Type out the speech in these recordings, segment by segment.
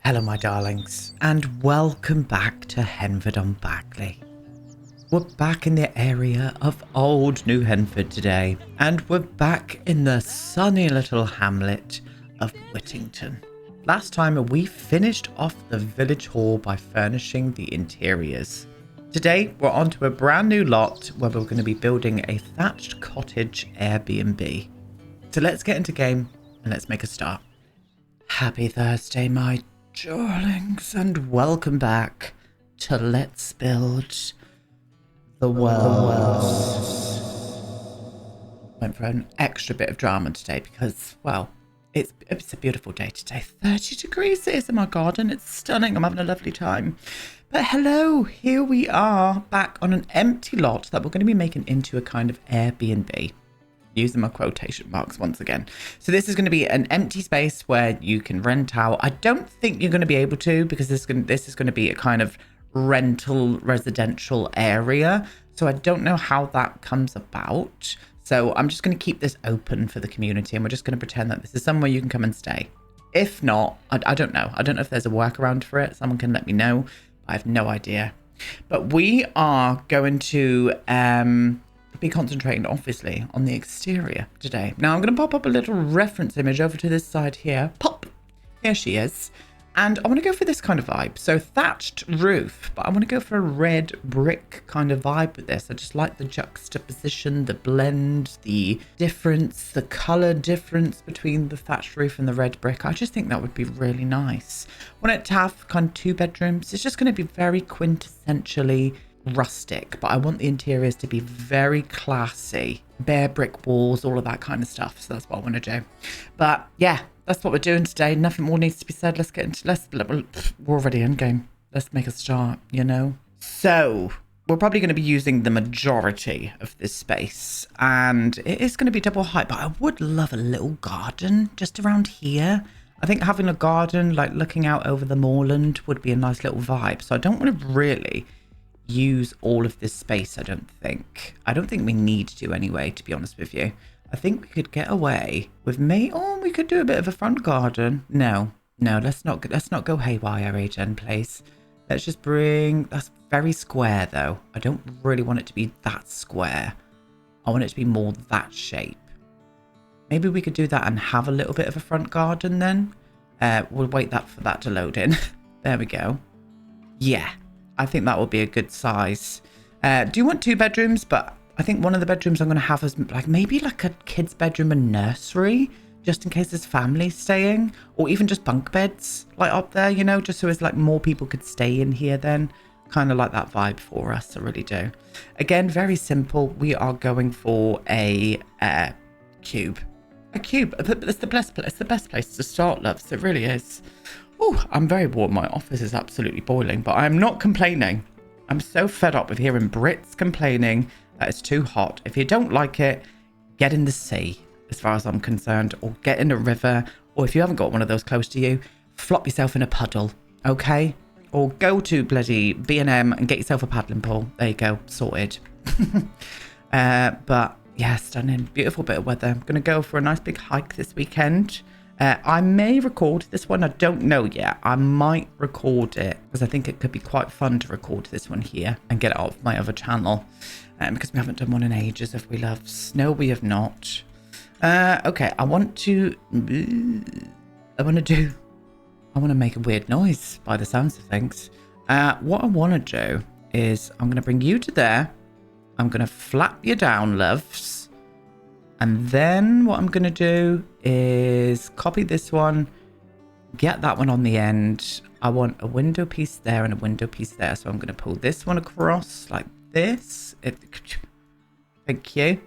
Hello my darlings, and welcome back to Henford on Bagley. We're back in the area of old New Henford today, and we're back in the sunny little hamlet of Whittington. Last time we finished off the village hall by furnishing the interiors. Today we're on to a brand new lot where we're going to be building a thatched cottage Airbnb. So let's get into game and let's make a start. Happy Thursday my darlings, and welcome back to Let's Build the World. Went for an extra bit of drama today because, well, it's a beautiful day today. 30 degrees it is in my garden. It's stunning. I'm having a lovely time. But hello, here we are back on an empty lot that we're going to be making into a kind of Airbnb. Using my quotation marks once again. So this is going to be an empty space where you can rent out. I don't think you're going to be able to, because this is going to be a kind of rental residential area. So I don't know how that comes about. So I'm just going to keep this open for the community, and we're just going to pretend that this is somewhere you can come and stay. If not, I don't know. I don't know if there's a workaround for it. Someone can let me know. I have no idea. But we are going to be concentrating obviously on the exterior today. Now I'm going to pop up a little reference image over to this side here. Pop! Here she is. And I want to go for this kind of vibe. So thatched roof, but I want to go for a red brick kind of vibe with this. I just like the juxtaposition, the blend, the difference, the color difference between the thatched roof and the red brick. I just think that would be really nice. I want it to have kind of 2 bedrooms. It's just going to be very quintessentially rustic, but I want the interiors to be very classy, bare brick walls, all of that kind of stuff. So that's what I want to do. But yeah, that's what we're doing today. Nothing more needs to be said. Let's get into we're already in game. Let's make a start, you know. So we're probably going to be using the majority of this space, and it is going to be double height, but I would love a little garden just around here. I think having a garden like looking out over the moorland would be a nice little vibe. So I don't want to really use all of this space. I don't think we need to anyway, to be honest with you. I think we could get away with we could do a bit of a front garden. No, let's not go haywire, Agen, please. Let's just that's very square though. I don't really want it to be that square. I want it to be more that shape. Maybe we could do that and have a little bit of a front garden then. We'll wait for that to load in. There we go. Yeah, I think that will be a good size. Do you want 2 bedrooms? But I think one of the bedrooms I'm going to have is maybe like a kid's bedroom and nursery, just in case there's family staying, or even just bunk beds like up there, you know, just so it's like more people could stay in here then. Kind of like that vibe for us, I really do. Again, very simple. We are going for a cube. A cube. It's the best place to start, loves. It really is. Oh, I'm very warm. My office is absolutely boiling, but I'm not complaining. I'm so fed up with hearing Brits complaining that it's too hot. If you don't like it, get in the sea, as far as I'm concerned, or get in a river, or if you haven't got one of those close to you, flop yourself in a puddle, okay? Or go to bloody B&M and get yourself a paddling pool. There you go, sorted. But yeah, stunning, beautiful bit of weather. I'm going to go for a nice big hike this weekend. I may record this one. I don't know yet. I might record it because I think it could be quite fun to record this one here and get it off my other channel. Because we haven't done one in ages, have we, loves? No, we have not. Okay, I want to make a weird noise by the sounds of things. What I want to do is I'm going to bring you to there. I'm going to flap you down, loves. And then what I'm going to do is copy this one, get that one on the end. I want a window piece there and a window piece there. So I'm going to pull this one across like this. Thank you.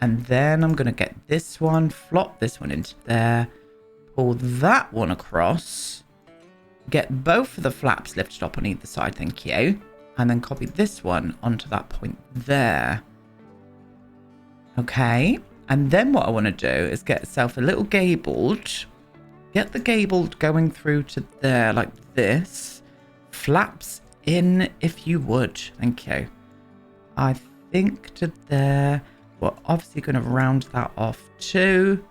And then I'm going to get this one, flop this one into there, pull that one across, get both of the flaps lifted up on either side. Thank you. And then copy this one onto that point there. Okay, and then what I want to do is get myself a little gabled. Get the gabled going through to there like this. Flaps in if you would. Thank you. I think to there. We're obviously going to round that off too.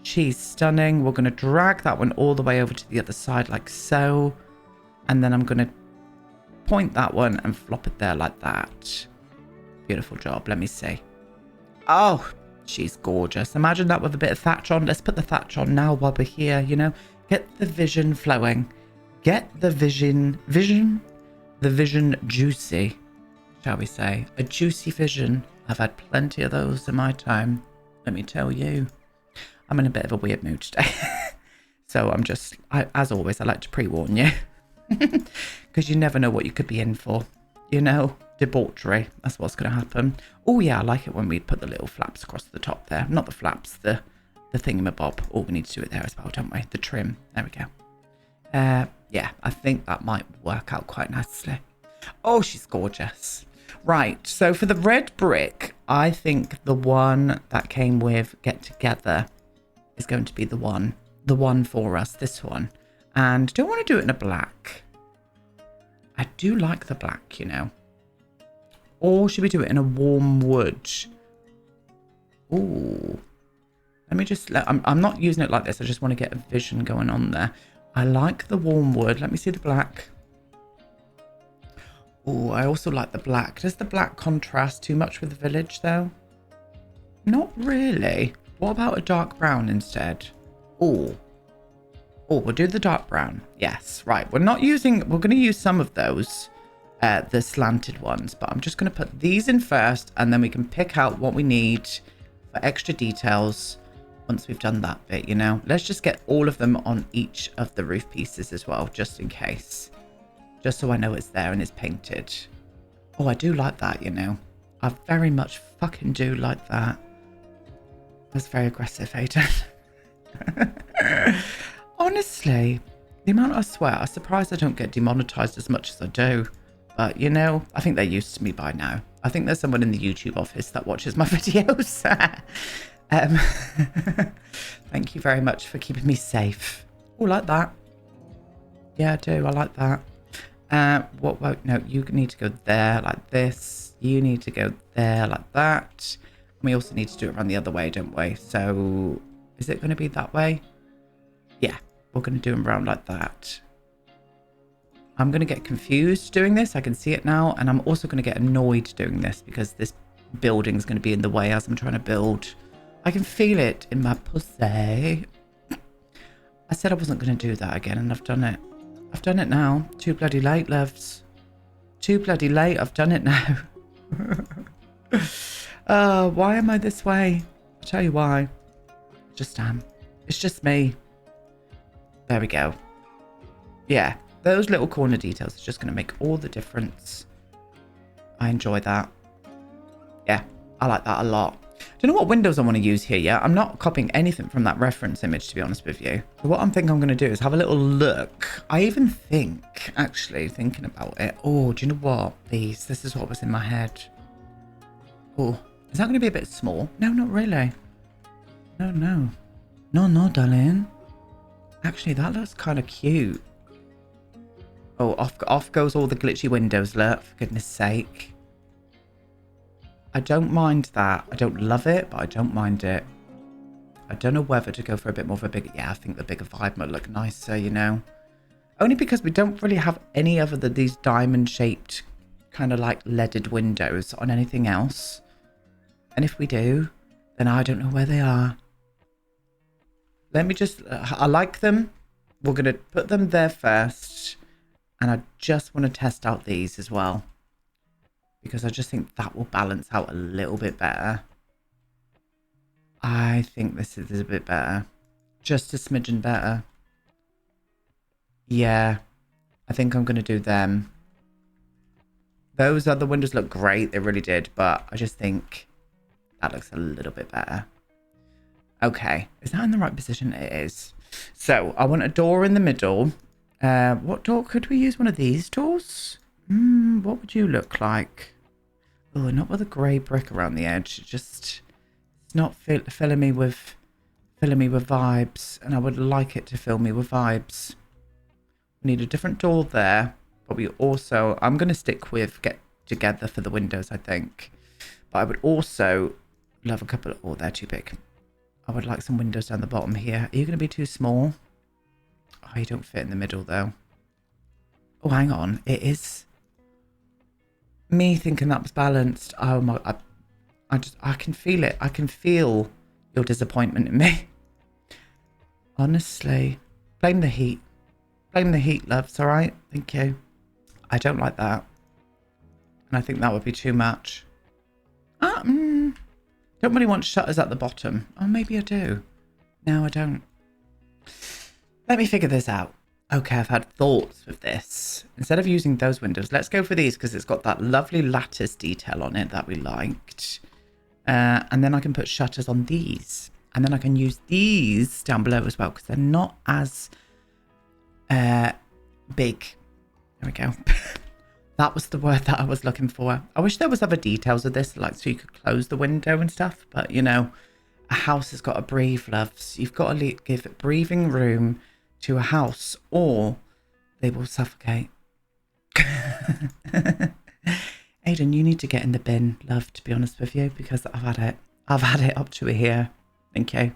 She's stunning. We're going to drag that one all the way over to the other side like so. And then I'm going to point that one and flop it there like that. Beautiful job. Let me see. Oh, she's gorgeous. Imagine that with a bit of thatch on. Let's put the thatch on now while we're here, you know. Get the vision flowing. Get the vision juicy, shall we say. A juicy vision. I've had plenty of those in my time. Let me tell you. I'm in a bit of a weird mood today. So I'm just, as always, I like to pre-warn you. Because you never know what you could be in for. You know, debauchery. That's what's going to happen. Oh yeah, I like it when we put the little flaps across the top there. Not the flaps, the thingamabob. Oh, we need to do it there as well, don't we? The trim. There we go. Yeah, I think that might work out quite nicely. Oh, she's gorgeous. Right, so for the red brick, I think the one that came with Get Together is going to be the one for us, this one. And don't want to do it in a black. I do like the black, you know. Or should we do it in a warm wood? Ooh. Let me just, I'm not using it like this. I just want to get a vision going on there. I like the warm wood. Let me see the black. Oh, I also like the black. Does the black contrast too much with the village though? Not really. What about a dark brown instead? Oh, we'll do the dark brown. Yes, right. We're going to use some of those, the slanted ones, but I'm just going to put these in first and then we can pick out what we need for extra details once we've done that bit, you know. Let's just get all of them on each of the roof pieces as well, just in case. Just so I know it's there and it's painted. Oh, I do like that, you know. I very much fucking do like that. That's very aggressive, Aiden. Honestly, the amount I swear, I'm surprised I don't get demonetized as much as I do. But, you know, I think they're used to me by now. I think there's someone in the YouTube office that watches my videos. Thank you very much for keeping me safe. Oh, like that. Yeah, I do. I like that. No, you need to go there like this. You need to go there like that. And we also need to do it around the other way, don't we? So is it going to be that way? Yeah, we're going to do them around like that. I'm going to get confused doing this. I can see it now. And I'm also going to get annoyed doing this because this building is going to be in the way as I'm trying to build. I can feel it in my pussy. I said I wasn't going to do that again and I've done it. I've done it now. Too bloody late, loves. Too bloody late. I've done it now. Why am I this way? I'll tell you why. I just am. It's just me. There we go. Yeah, those little corner details are just going to make all the difference. I enjoy that. Yeah, I like that a lot. Don't know what windows I want to use here yet. I'm not copying anything from that reference image, to be honest with you. So what I'm thinking I'm going to do is have a little look. I even think, actually, thinking about it. Oh, do you know what? This is what was in my head. Oh, is that going to be a bit small? No, not really. No. No, darling. Actually, that looks kind of cute. Oh, off goes all the glitchy windows, look, for goodness sake. I don't mind that. I don't love it, but I don't mind it. I don't know whether to go for a bit more of a bigger... Yeah, I think the bigger vibe might look nicer, you know. Only because we don't really have any other than these diamond-shaped kind of like leaded windows on anything else. And if we do, then I don't know where they are. Let me just... I like them. We're going to put them there first. And I just want to test out these as well. Because I just think that will balance out a little bit better. I think this is a bit better. Just a smidgen better. Yeah. I think I'm going to do them. Those other windows look great. They really did. But I just think that looks a little bit better. Okay. Is that in the right position? It is. So I want a door in the middle. What door? Could we use one of these doors? What would you look like? Oh, not with a grey brick around the edge. It's not filling me with vibes, and I would like it to fill me with vibes. We need a different door there, but we also... I'm going to stick with Get Together for the windows, I think. But I would also love a couple of... Oh, they're too big. I would like some windows down the bottom here. Are you going to be too small? Oh, you don't fit in the middle though. Oh, hang on. It is me thinking that was balanced. Oh my, I can feel it. I can feel your disappointment in me. Honestly. Blame the heat. Blame the heat, loves, all right? Thank you. I don't like that. And I think that would be too much. Don't really want shutters at the bottom. Oh, maybe I do. No, I don't. Let me figure this out. Okay, I've had thoughts with this. Instead of using those windows, let's go for these because it's got that lovely lattice detail on it that we liked. And then I can put shutters on these. And then I can use these down below as well because they're not as big. There we go. That was the word that I was looking for. I wish there was other details of this, like so you could close the window and stuff. But, you know, a house has got to breathe, loves. You've got to give it breathing room to a house or they will suffocate. Aidan, you need to get in the bin, love, to be honest with you, because I've had it. I've had it up to here. Thank you.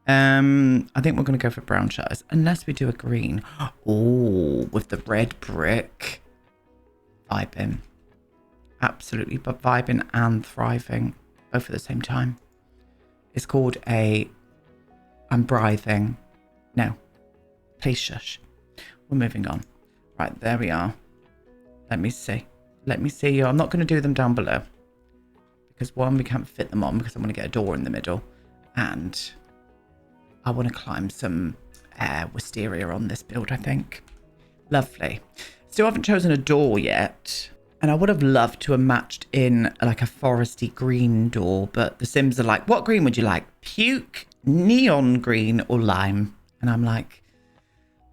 I think we're going to go for brown shutters, unless we do a green. Oh, with the red brick. Vibing. Absolutely, but vibing and thriving, both at the same time. It's called a... I'm breathing. No. Please shush. We're moving on. Right, there we are. Let me see. Let me see you. I'm not going to do them down below. Because one, we can't fit them on because I want to get a door in the middle. And I want to climb some wisteria on this build, I think. Lovely. Still haven't chosen a door yet. And I would have loved to have matched in like a foresty green door. But the Sims are like, what green would you like? Puke, neon green or lime? And I'm like,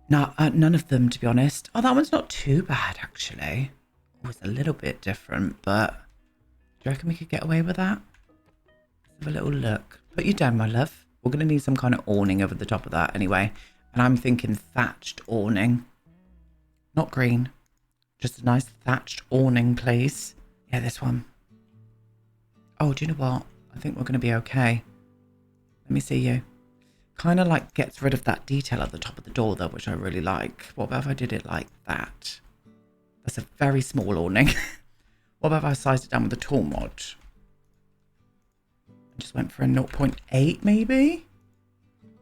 no, none of them, to be honest. Oh, that one's not too bad, actually. It was a little bit different, but do you reckon we could get away with that? Let's have a little look. Put you down, my love. We're going to need some kind of awning over the top of that anyway. And I'm thinking thatched awning. Not green. Just a nice thatched awning, please. Yeah, this one. Oh, do you know what? I think we're going to be okay. Let me see you. Kind of like gets rid of that detail at the top of the door, though, which I really like. What about if I did it like that? That's a very small awning. What about if I sized it down with the tool mod? I just went for a 0.8 maybe?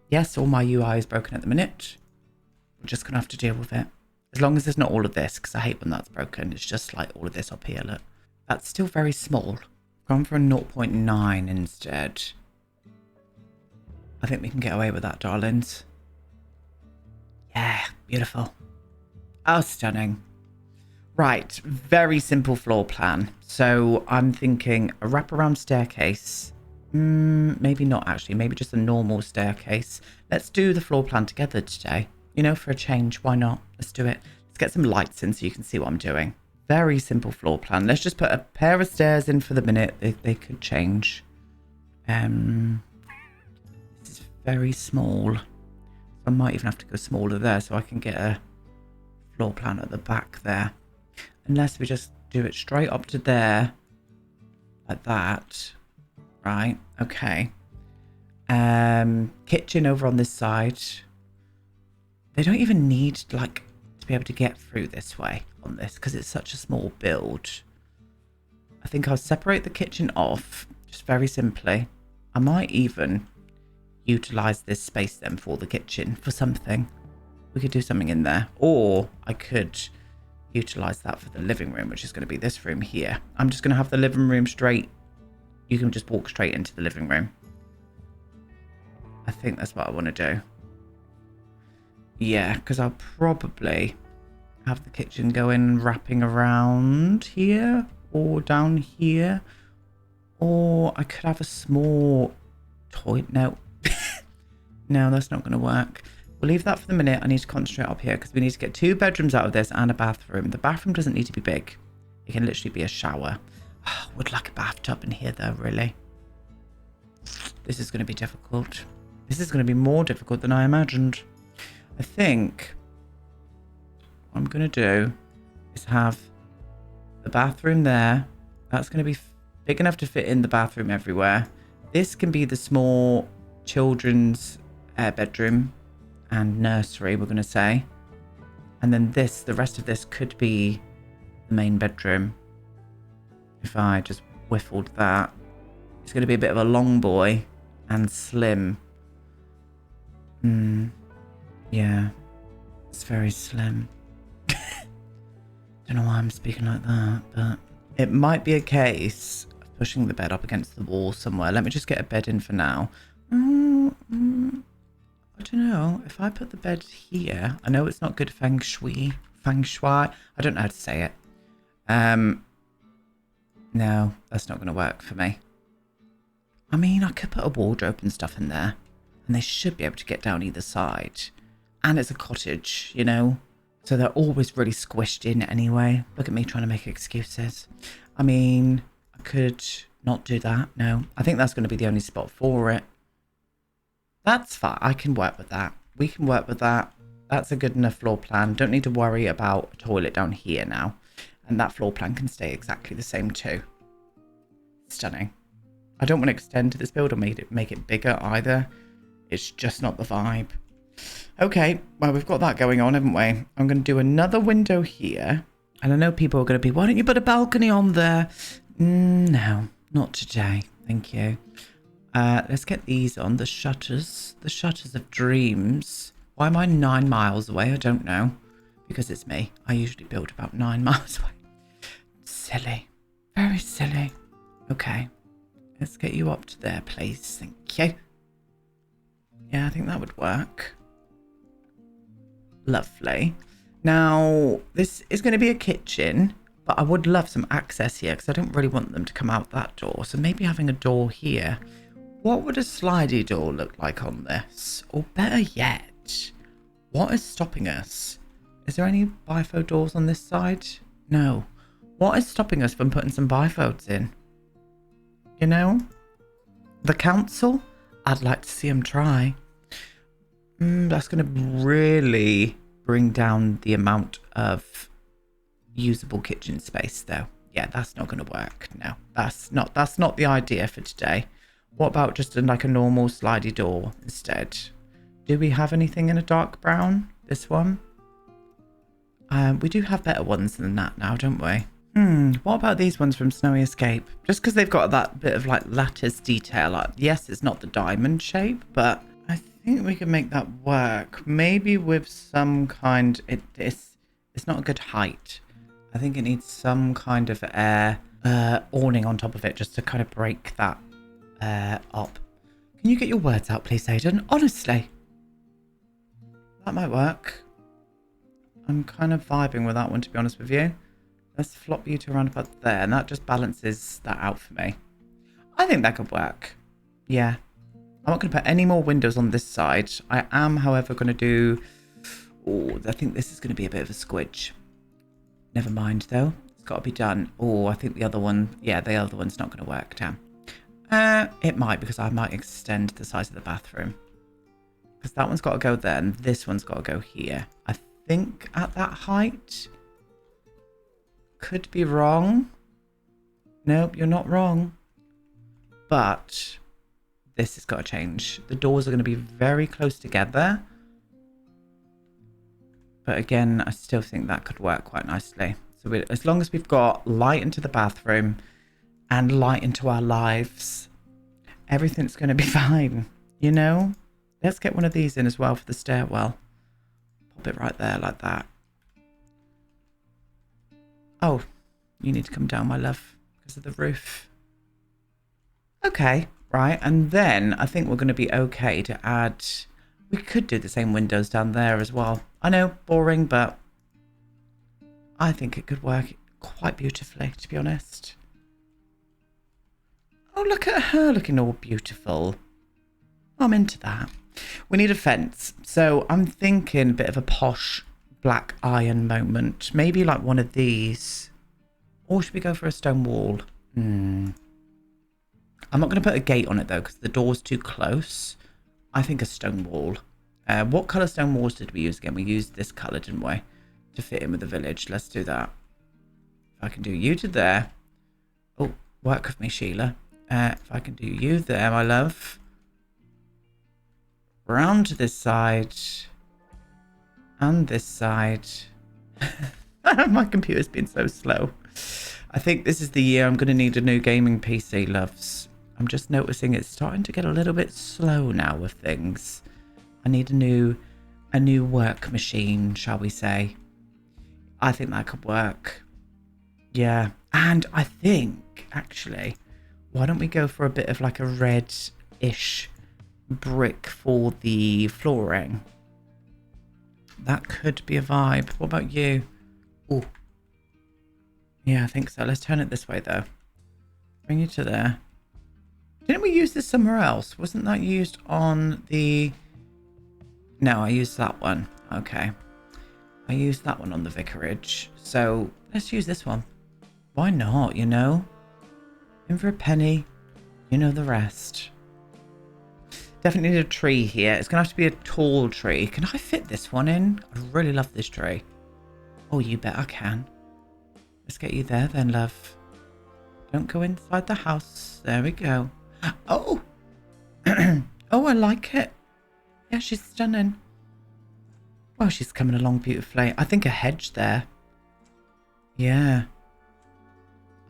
Yes, all my UI is broken at the minute. We're just going to have to deal with it. As long as there's not all of this, because I hate when that's broken. It's just like all of this up here, look. That's still very small. Gone for a 0.9 instead. I think we can get away with that, darlings. Yeah, beautiful. Oh, stunning. Right, very simple floor plan. So I'm thinking a wraparound staircase. Maybe not actually, maybe just a normal staircase. Let's do the floor plan together today. You know, for a change, why not? Let's do it. Let's get some lights in so you can see what I'm doing. Very simple floor plan. Let's just put a pair of stairs in for the minute. They could change. This is very small. I might even have to go smaller there so I can get a floor plan at the back there. Unless we just do it straight up to there. Like that. Right, okay. Kitchen over on this side. They don't even need, like, to be able to get through this way on this because it's such a small build. I think I'll separate the kitchen off, just very simply. I might even utilize this space then for the kitchen for something. We could do something in there. Or I could utilize that for the living room, which is going to be this room here. I'm just going to have the living room straight. You can just walk straight into the living room. I think that's what I want to do. Yeah, because I'll probably have the kitchen going wrapping around here or down here. Or I could have a small toilet. No. No, that's not going to work. We'll leave that for the minute. I need to concentrate up here because we need to get 2 bedrooms out of this and a bathroom. The bathroom doesn't need to be big. It can literally be a shower. Oh, would like a bathtub in here though, really. This is going to be difficult. This is going to be more difficult than I imagined. I think what I'm going to do is have the bathroom there. That's going to be big enough to fit in the bathroom everywhere. This can be the small children's bedroom and nursery, we're going to say. And then the rest of this could be the main bedroom. If I just whiffled that. It's going to be a bit of a long boy and slim. Yeah. It's very slim. Don't know why I'm speaking like that, but it might be a case of pushing the bed up against the wall somewhere. Let me just get a bed in for now. I don't know. If I put the bed here, I know it's not good feng shui. Feng shui. I don't know how to say it. No, that's not going to work for me. I mean, I could put a wardrobe and stuff in there, and they should be able to get down either side. And it's a cottage, you know? So they're always really squished in anyway. Look at me trying to make excuses. I mean, I could not do that. No, I think that's going to be the only spot for it. That's fine. I can work with that. We can work with that. That's a good enough floor plan. Don't need to worry about a toilet down here now. And that floor plan can stay exactly the same too. Stunning. I don't want to extend to this build or make it bigger either. It's just not the vibe. Okay, well, we've got that going on, haven't we? I'm going to do another window here. And I know people are going to be, why don't you put a balcony on there? No, not today. Thank you. Let's get these on. The shutters. The shutters of dreams. Why am I 9 miles away? I don't know. Because it's me. I usually build about 9 miles away. Silly. Very silly. Okay. Let's get you up to there, please. Thank you. Yeah, I think that would work. Lovely. Now, this is going to be a kitchen, but I would love some access here because I don't really want them to come out that door. So maybe having a door here. What would a slidey door look like on this? Or better yet, what is stopping us? Is there any bifo doors on this side? No. What is stopping us from putting some bifods in? You know? The council? I'd like to see them try. That's going to really bring down the amount of usable kitchen space, though. Yeah, that's not going to work. No, that's not the idea for today. What about just like a normal slidey door instead? Do we have anything in a dark brown? This one? We do have better ones than that now, don't we? What about these ones from Snowy Escape? Just because they've got that bit of like lattice detail. Like, yes, it's not the diamond shape, but I think we can make that work. Maybe with some kind... It's not a good height. I think it needs some kind of air awning on top of it just to kind of break that up. Can you get your words out, please, Aidan? Honestly. That might work. I'm kind of vibing with that one, to be honest with you. Let's flop you to around about there, and that just balances that out for me. I think that could work. Yeah. I'm not going to put any more windows on this side. I am, however, going to do... Oh, I think this is going to be a bit of a squidge. Never mind, though. It's got to be done. Oh, I think the other one... Yeah, the other one's not going to work, damn. It might, because I might extend the size of the bathroom. Because that one's got to go there, and this one's got to go here. I think at that height... Could be wrong. Nope, you're not wrong. But this has got to change. The doors are going to be very close together. But again, I still think that could work quite nicely. So as long as we've got light into the bathroom and light into our lives, everything's going to be fine. You know? Let's get one of these in as well for the stairwell. Pop it right there like that. Oh, you need to come down, my love, because of the roof. Okay, right. And then I think we're going to be okay to add... We could do the same windows down there as well. I know, boring, but I think it could work quite beautifully, to be honest. Oh, look at her looking all beautiful. I'm into that. We need a fence. So I'm thinking a bit of a posh... black iron moment. Maybe like one of these. Or should we go for a stone wall? I'm not going to put a gate on it though, because the door's too close. I think a stone wall. What colour stone walls did we use again? We used this colour, didn't we? To fit in with the village. Let's do that. If I can do you to there. Oh, work with me, Sheila. If I can do you there, my love. round to this side, and this side. My computer's been so slow. I think this is the year I'm going to need a new gaming PC, loves. I'm just noticing it's starting to get a little bit slow now with things. I need a new work machine, shall we say. I think that could work. Yeah. And I think, actually, why don't we go for a bit of like a red-ish brick for the flooring? That could be a vibe. What about you? Oh. Yeah, I think so. Let's turn it this way, though. Bring you to there. Didn't we use this somewhere else? Wasn't that used on the... No, I used that one. Okay. I used that one on the vicarage. So let's use this one. Why not, you know? In for a penny, you know the rest. Definitely need a tree here. It's going to have to be a tall tree. Can I fit this one in? I really love this tree. Oh, you bet I can. Let's get you there then, love. Don't go inside the house. There we go. Oh! Oh, I like it. Yeah, she's stunning. Well, she's coming along beautifully. I think a hedge there. Yeah.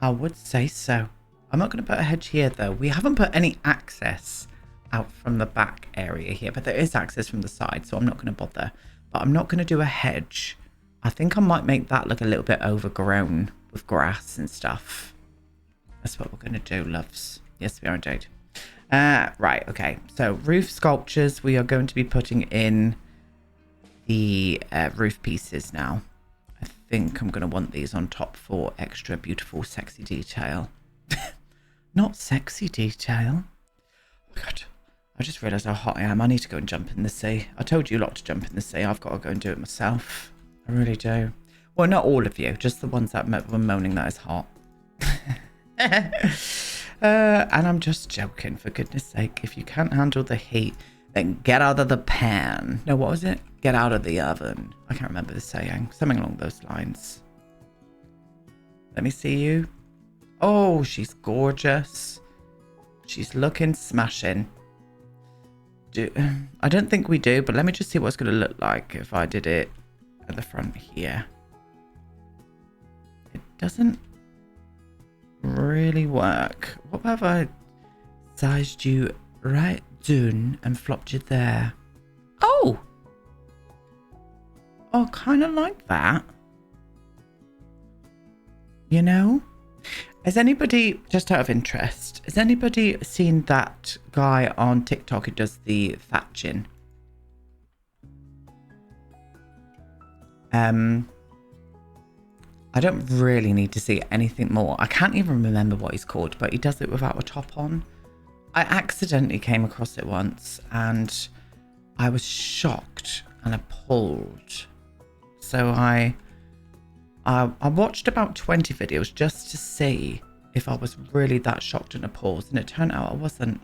I would say so. I'm not going to put a hedge here, though. We haven't put any access out from the back area here, but there is access from the side, so I'm not going to bother. But I'm not going to do a hedge. I think I might make that look a little bit overgrown with grass and stuff. That's what we're going to do, loves. Yes, we are indeed. Right, okay. So roof sculptures, we are going to be putting in the roof pieces now. I think I'm going to want these on top for extra beautiful, sexy detail. Not sexy detail. Oh my God. I just realised how hot I am. I need to go and jump in the sea. I told you lot to jump in the sea. I've got to go and do it myself. I really do. Well, not all of you. Just the ones that were moaning that it's hot. And I'm just joking, for goodness sake. If you can't handle the heat, then get out of the pan. No, what was it? Get out of the oven. I can't remember the saying. Something along those lines. Let me see you. Oh, she's gorgeous. She's looking smashing. I don't think we do, but let me just see what it's going to look like if I did it at the front here. It doesn't really work. What about if I sized you right down and flopped you there? Oh! Oh, kind of like that. You know? Has anybody, just out of interest, has anybody seen that guy on TikTok who does the thatching? I don't really need to see anything more. I can't even remember what he's called, but he does it without a top on. I accidentally came across it once and I was shocked and appalled. So I watched about 20 videos just to see if I was really that shocked and appalled, and it turned out I wasn't.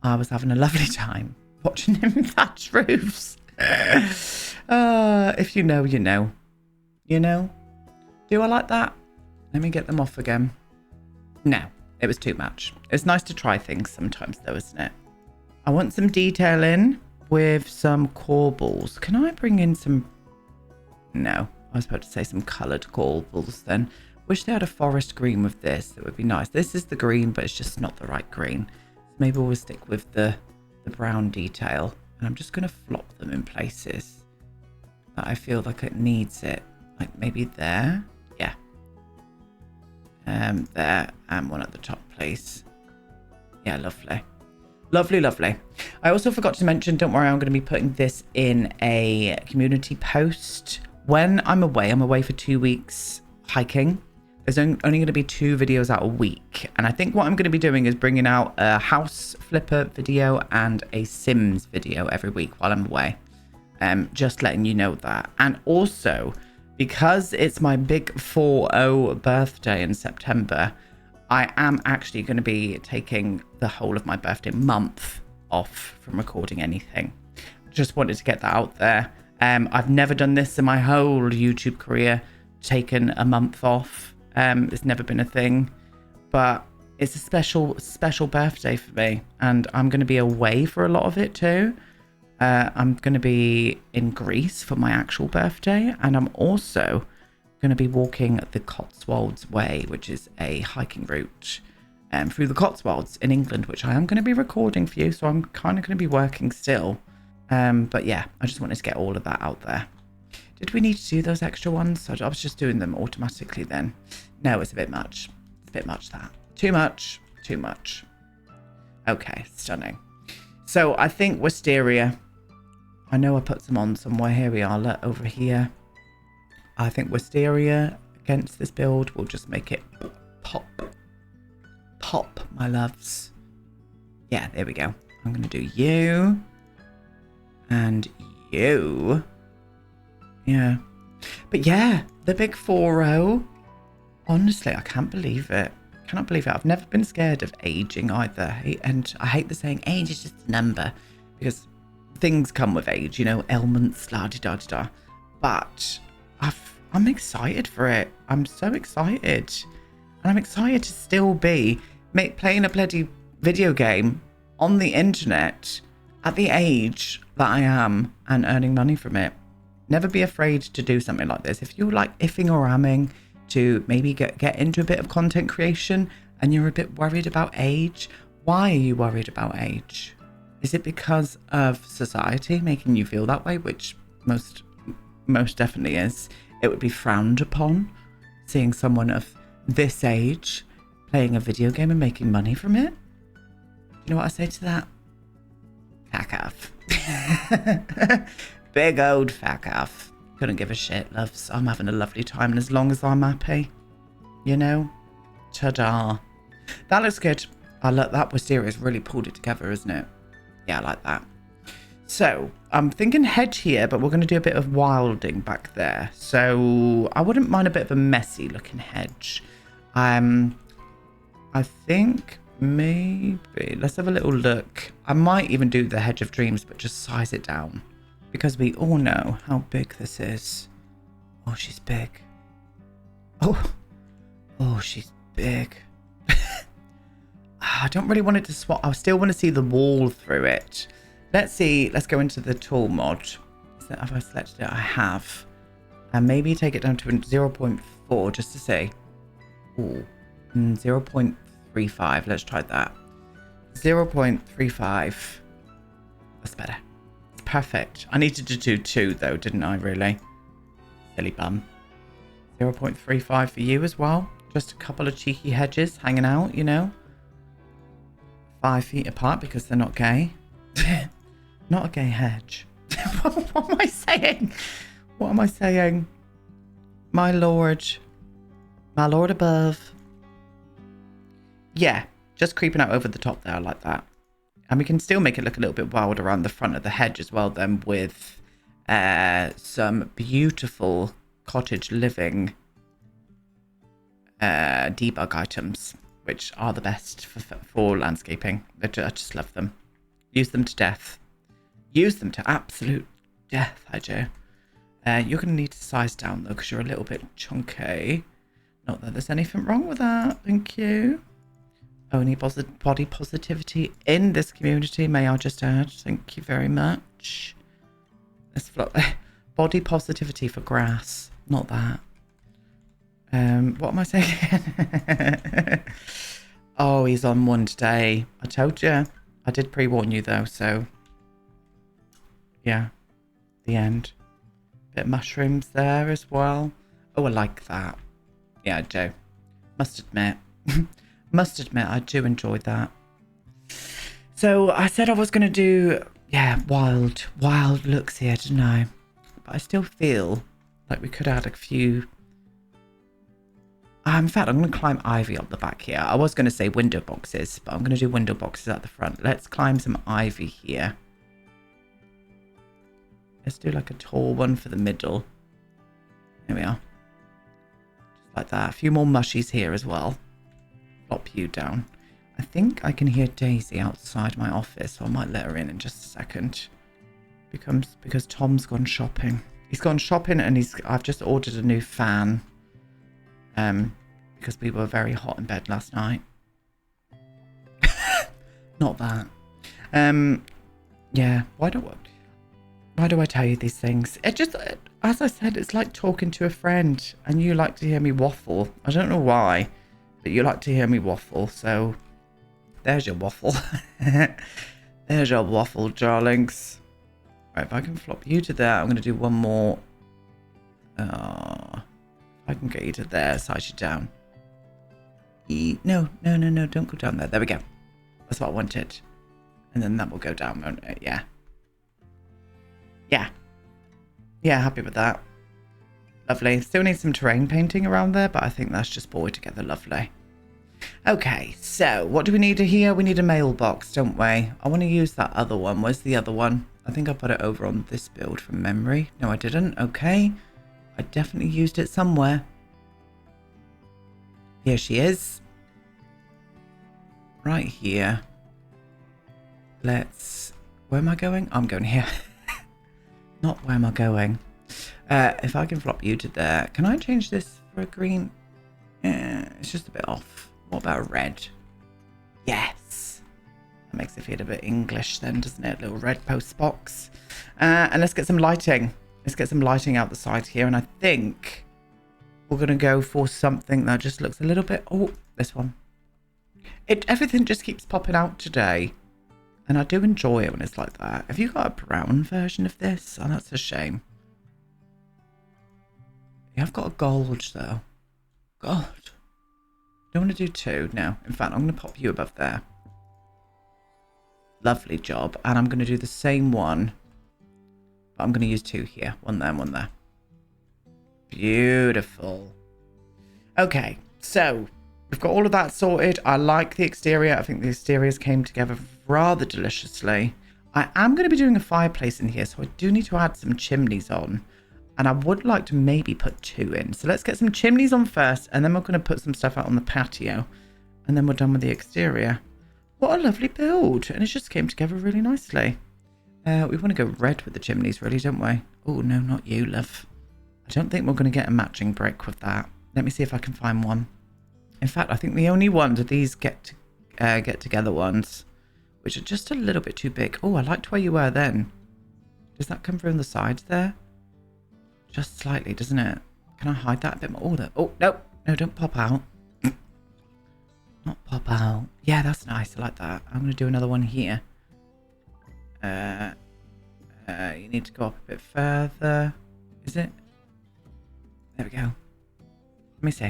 I was having a lovely time watching him thatch roofs. If you know, you know. You know? Do I like that? Let me get them off again. No, it was too much. It's nice to try things sometimes though, isn't it? I want some detail in with some corbels. Can I bring in some... No. I was about to say some coloured corbels then. Wish they had a forest green with this. It would be nice. This is the green, but it's just not the right green. So maybe we'll stick with the brown detail. And I'm just going to flop them in places that I feel like it needs it. Like maybe there. Yeah. There. And one at the top, please. Yeah, lovely. Lovely, lovely. I also forgot to mention, don't worry, I'm going to be putting this in a community post. When I'm away for 2 weeks hiking. There's only going to be 2 videos out a week. And I think what I'm going to be doing is bringing out a house flipper video and a Sims video every week while I'm away. Just letting you know that. And also, because it's my big 4-0 birthday in September, I am actually going to be taking the whole of my birthday month off from recording anything. Just wanted to get that out there. I've never done this in my whole YouTube career, taken a month off. It's never been a thing, but it's a special birthday for me, and I'm going to be away for a lot of it too. I'm going to be in Greece for my actual birthday, and I'm also going to be walking the Cotswolds Way, which is a hiking route through the Cotswolds in England, which I am going to be recording for you, so I'm kind of going to be working still. But yeah, I just wanted to get all of that out there. Did we need to do those extra ones? I was just doing them automatically then. No, it's a bit much. It's a bit much, that. Too much. Too much. Okay, stunning. So I think wisteria. I know I put some on somewhere. Here we are, look, over here. I think wisteria against this build will just make it pop. Pop, my loves. Yeah, there we go. I'm going to do you. And you. Yeah. But yeah, the big 4-0. Honestly, I can't believe it. Cannot believe it. I've never been scared of aging either. And I hate the saying age is just a number, because things come with age, you know, ailments, la-di-da-di-da. But I'm excited for it. I'm so excited. And I'm excited to still be playing a bloody video game on the internet at the age that I am and earning money from it. Never be afraid to do something like this. If you're like iffing or amming to maybe get into a bit of content creation and you're a bit worried about age, why are you worried about age? Is it because of society making you feel that way, which most definitely is? It would be frowned upon seeing someone of this age playing a video game and making money from it. Do you know what I say to that? Fuck off. Big old fuck off. Couldn't give a shit, loves. I'm having a lovely time, and as long as I'm happy, you know, ta-da. That looks good. I like that. Wisteria's really pulled it together, isn't it? Yeah, I like that. So I'm thinking hedge here, but we're going to do a bit of wilding back there. So I wouldn't mind a bit of a messy looking hedge. I think maybe let's have a little look. I might even do the hedge of dreams, but just size it down, because we all know how big this is. Oh, she's big. Oh, she's big. I don't really want it to swap. I still want to see the wall through it. Let's see. Let's go into the tool mod. Have I selected it? I have. And maybe take it down to 0.4 just to see. Ooh, 0.35. Let's try that. 0.35. That's better. Perfect. I needed to do 2 though, didn't I, really? Silly bum. 0.35 for you as well. Just a couple of cheeky hedges hanging out, you know. 5 feet apart because they're not gay. Not a gay hedge. What am I saying? What am I saying? My lord. My lord above. Yeah, just creeping out over the top there. I like that. And we can still make it look a little bit wild around the front of the hedge as well then, with some beautiful cottage living debug items, which are the best for landscaping. I just love them. Use them to death. Use them to absolute death, I do. You're going to need to size down though, because you're a little bit chunky. Not that there's anything wrong with that. Thank you. Only body positivity in this community, may I just add. Thank you very much. Let's body positivity for grass, not that. What am I saying? Oh, he's on one today. I told you. I did pre-warn you though, so yeah, the end. Bit of mushrooms there as well. Oh, I like that. Yeah, I do. Must admit. Must admit, I do enjoy that. So I said I was going to do, yeah, wild looks here, didn't I? But I still feel like we could add a few. In fact, I'm going to climb ivy up the back here. I was going to say window boxes, but I'm going to do window boxes at the front. Let's climb some ivy here. Let's do like a tall one for the middle. There we are. Just like that. A few more mushies here as well. Plop you down. I think I can hear Daisy outside my office, so I might let her in just a second. Because Tom's gone shopping. He's gone shopping, and I've just ordered a new fan. Because we were very hot in bed last night. Not that. Yeah, why do I tell you these things? It just, as I said, it's like talking to a friend, and you like to hear me waffle. I don't know why, but you like to hear me waffle, so there's your waffle. There's your waffle, darlings. Right, if I can flop you to there, I'm going to do one more. If I can get you to there, size you down. No, don't go down there. There we go. That's what I wanted. And then that will go down, won't it? Yeah. Yeah, happy with that. Lovely. Still need some terrain painting around there, but I think that's just boy together lovely. Okay, so what do we need here? We need a mailbox, don't we? I want to use that other one. Where's the other one? I think I put it over on this build from memory. No, I didn't. Okay. I definitely used it somewhere. Here she is. Right here. Where am I going? I'm going here. Not where am I going? If I can flop you to there. Can I change this for a green? It's just a bit off. What about a red? Yes. That makes it feel a bit English then, doesn't it? Little red post box. And let's get some lighting. Let's get some lighting out the side here. And I think we're going to go for something that just looks a little bit... Oh, this one. Everything just keeps popping out today. And I do enjoy it when it's like that. Have you got a brown version of this? Oh, that's a shame. Yeah, I've got a gold, though. God. Don't want to do two. No. In fact, I'm going to pop you above there. Lovely job. And I'm going to do the same one. But I'm going to use two here. One there and one there. Beautiful. Okay. So, we've got all of that sorted. I like the exterior. I think the exteriors came together rather deliciously. I am going to be doing a fireplace in here, so I do need to add some chimneys on. And I would like to maybe put two in. So let's get some chimneys on first, and then we're going to put some stuff out on the patio. And then we're done with the exterior. What a lovely build. And it just came together really nicely. We want to go red with the chimneys, really, don't we? Oh, no, not you, love. I don't think we're going to get a matching brick with that. Let me see if I can find one. In fact, I think the only ones are these get together ones, which are just a little bit too big. Oh, I liked where you were then. Does that come through on the sides there? Just slightly, doesn't it? Can I hide that a bit more? Oh, no. No, don't pop out. Not pop out. Yeah, that's nice. I like that. I'm going to do another one here. You need to go up a bit further. Is it? There we go. Let me see.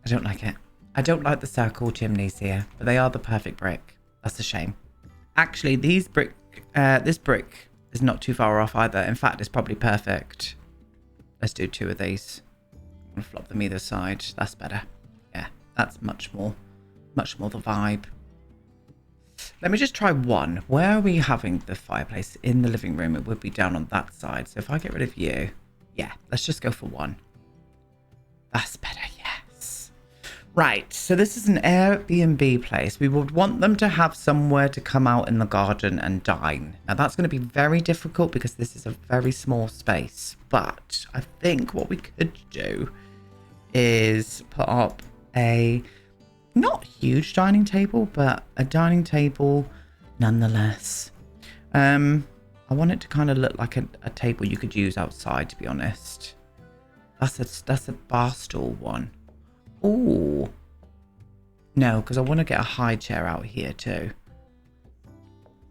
I don't like it. I don't like the circle chimneys here, but they are the perfect brick. That's a shame. Actually, this brick is not too far off either. In fact, it's probably perfect. Let's do two of these. I'm going to flop them either side. That's better. Yeah, that's much more the vibe. Let me just try one. Where are we having the fireplace? In the living room. It would be down on that side. So if I get rid of you, yeah, let's just go for one. That's better, yes. Right, so this is an Airbnb place. We would want them to have somewhere to come out in the garden and dine. Now that's going to be very difficult because this is a very small space. But I think what we could do is put up a not huge dining table, but a dining table nonetheless. I want it to kind of look like a table you could use outside, to be honest. That's a bar stool one. Oh no, because I want to get a high chair out here too.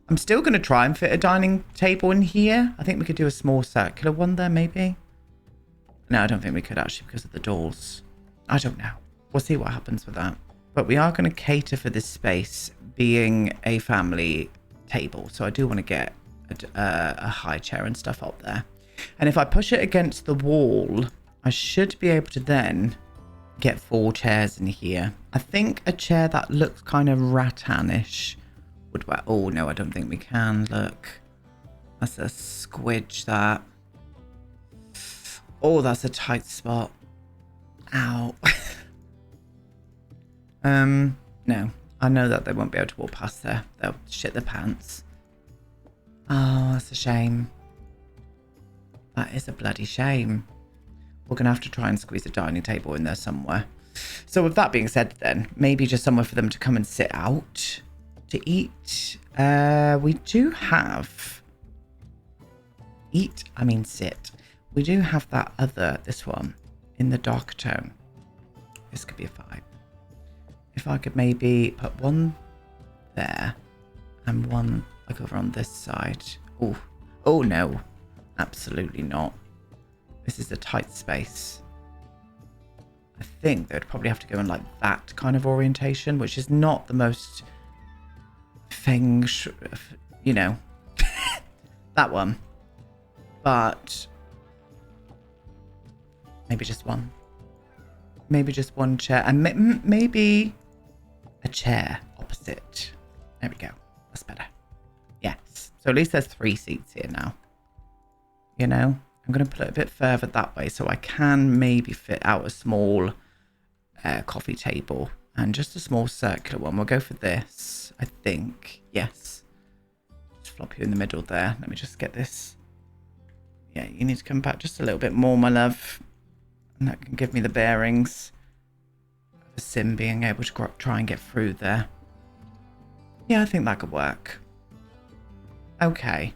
I'm still going to try and fit a dining table in here. I think we could do a small circular one there, maybe. No, I don't think we could actually because of the doors. I don't know. We'll see what happens with that. But we are going to cater for this space being a family table. So I do want to get a high chair and stuff up there. And if I push it against the wall, I should be able to then get 4 chairs in here. I think a chair that looks kind of rattanish would work. Oh, no, I don't think we can. Look. That's a squidge, that. Oh, that's a tight spot. Ow. No. I know that they won't be able to walk past there. They'll shit their pants. Oh, that's a shame. That is a bloody shame. We're going to have to try and squeeze a dining table in there somewhere. So with that being said then, maybe just somewhere for them to come and sit out to eat. We do have... sit. We do have this one in the dark tone. This could be a vibe. If I could maybe put one there and one like over on this side. Oh no, absolutely not. This is a tight space. I think they'd probably have to go in like that kind of orientation, which is not the most feng shui, you know, that one. But maybe just one. Maybe just one chair, and maybe a chair opposite. There we go. That's better. Yes. So at least there's 3 seats here now. You know, I'm going to put it a bit further that way so I can maybe fit out a small coffee table and just a small circular one. We'll go for this, I think. Yes. Just flop you in the middle there. Let me just get this. Yeah, you need to come back just a little bit more, my love. And that can give me the bearings of Sim being able to try and get through there. Yeah, I think that could work. Okay.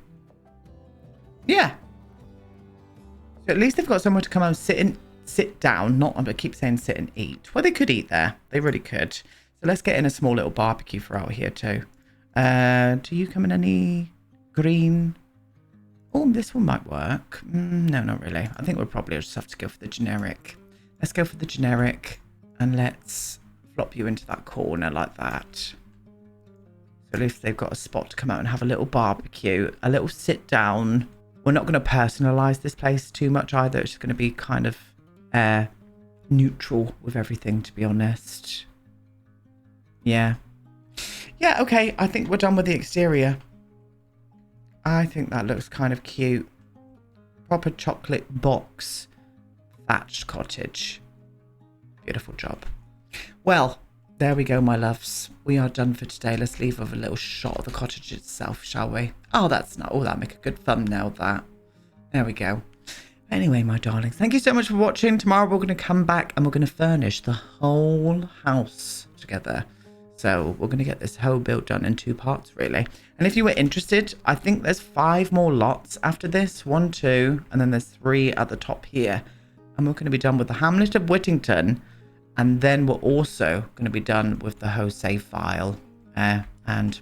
Yeah. So at least they've got somewhere to come and sit down. I keep saying sit and eat. Well, they could eat there. They really could. So let's get in a small little barbecue for out here too. Do you come in any green? Oh, this one might work. No, not really. I think we'll probably just have to go for the generic. Let's go for the generic and let's flop you into that corner like that. So at least they've got a spot to come out and have a little barbecue, a little sit down. We're not going to personalize this place too much either. It's just going to be kind of neutral with everything, to be honest. Yeah. Yeah, okay. I think we're done with the exterior. I think that looks kind of cute. Proper chocolate box thatched cottage. Beautiful job. Well, there we go, my loves. We are done for today. Let's leave with a little shot of the cottage itself, shall we? Oh, that's not... Oh, that'll make a good thumbnail, that. There we go. Anyway, my darlings, thank you so much for watching. Tomorrow we're going to come back and we're going to furnish the whole house together. So we're going to get this whole build done in 2 parts, really. And if you were interested, I think there's 5 more lots after this. 1, 2, and then there's 3 at the top here. And we're going to be done with the Hamlet of Whittington. And then we're also going to be done with the Jose file. And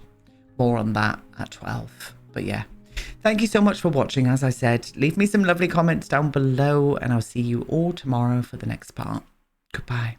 more on that at 12. But yeah, thank you so much for watching. As I said, leave me some lovely comments down below. And I'll see you all tomorrow for the next part. Goodbye.